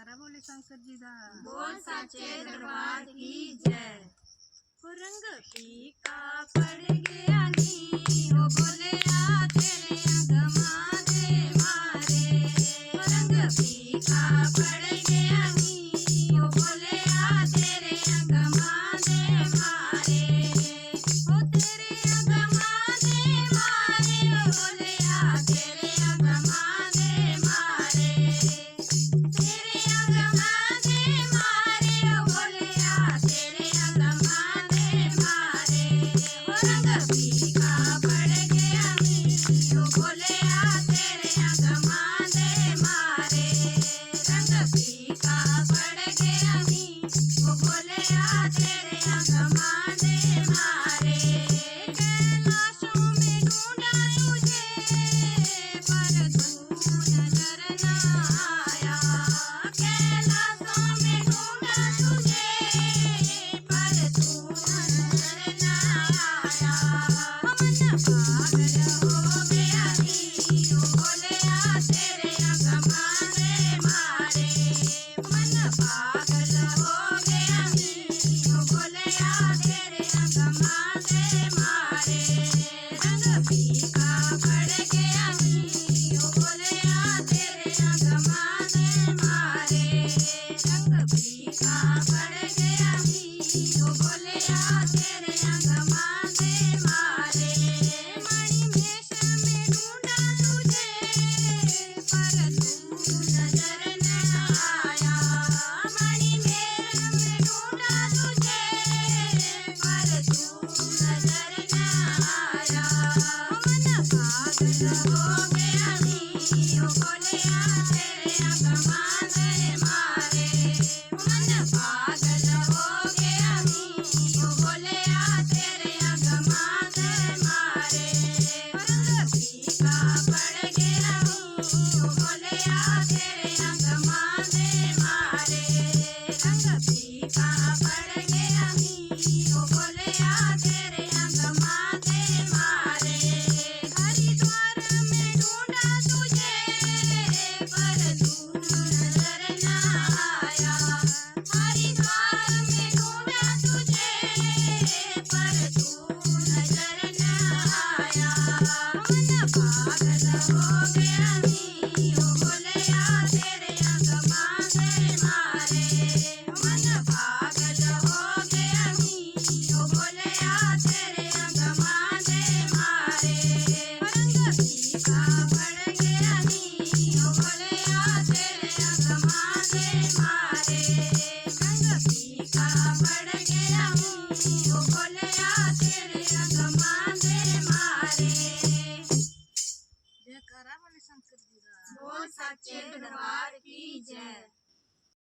जयकारा बोले शंकर जी दा। बोल सच्चे दरबार की जय। रंग फीका पड़ गया नी ओ बोले आ तेरे अगमा दे मारे। रंग फीका पड़ गया नी ओ बोले आ तेरे अगमा दे मारे। ओ तेरे अगमा दे मारे ओ बोले आ तेरे अगमा दे मारे। तेरे अगमा दे मारे ओ बोले आ तेरे अगमा दे मारे। ओ रंग फीका पड़ गया नी ओ बोले आ तेरे अगमा दे मारे। रंग फीका पड़ गया नी ओ बोले आ तेरे अगमा दे मारे। कैलाशों में ढूंढा तुझे पर तू नजर न आया। कैलाशों में ढूंढा तुझे पर तू नजर न आया। मन पागल हो गया नी ओ बोले आ तेरे अगमा दे मारे। मन पागल हो गया नी ओ बोले आ तेरे अगमा दे मारे। रंग फीका पड़ गया नी ओ बोले आ तेरे अगमा दे मारे। रंग फीका पड़ गया नी ओ बोले आ तेरे अगमा दे मारे। मणि मेष में ढूंढा तुझे पर तू नजर न आया। मणि मेष में ढूंढा तुझे पर तू नजर न आया। मन पागल हो गया नी ओ बोले आ तेरे अगमा दे मारे। मन पागल हो गया नी ओ बोले आ तेरे अगमा दे मारे। रंग फीका पड़ गया नी ओ बोले आ तेरे अगमा दे मारे। रंग फीका पड़ गया नी ओ बोले आ तेरे अगमा दे मारे। हरिद्वार में ढूंढा तुझे पर तू नजर न आया। हरिद्वार में ढूंढा तुझे पर तू नजर न आया। मन पागल हो गया नी ओ बोले आ तेरे अगमा दे मारे। मन पागल हो गया नी ओ बोले आ तेरे अगमा दे मारे। रंग फीका पड़ गया नी ओ बोले आ तेरे अगमा दे मारे। रंग फीका पड़ गया नी ओ बोले आ तेरे अगमा दे मारे। जयकारा बोले शंकर जी दा। बोल सच्चे दरबार की जय।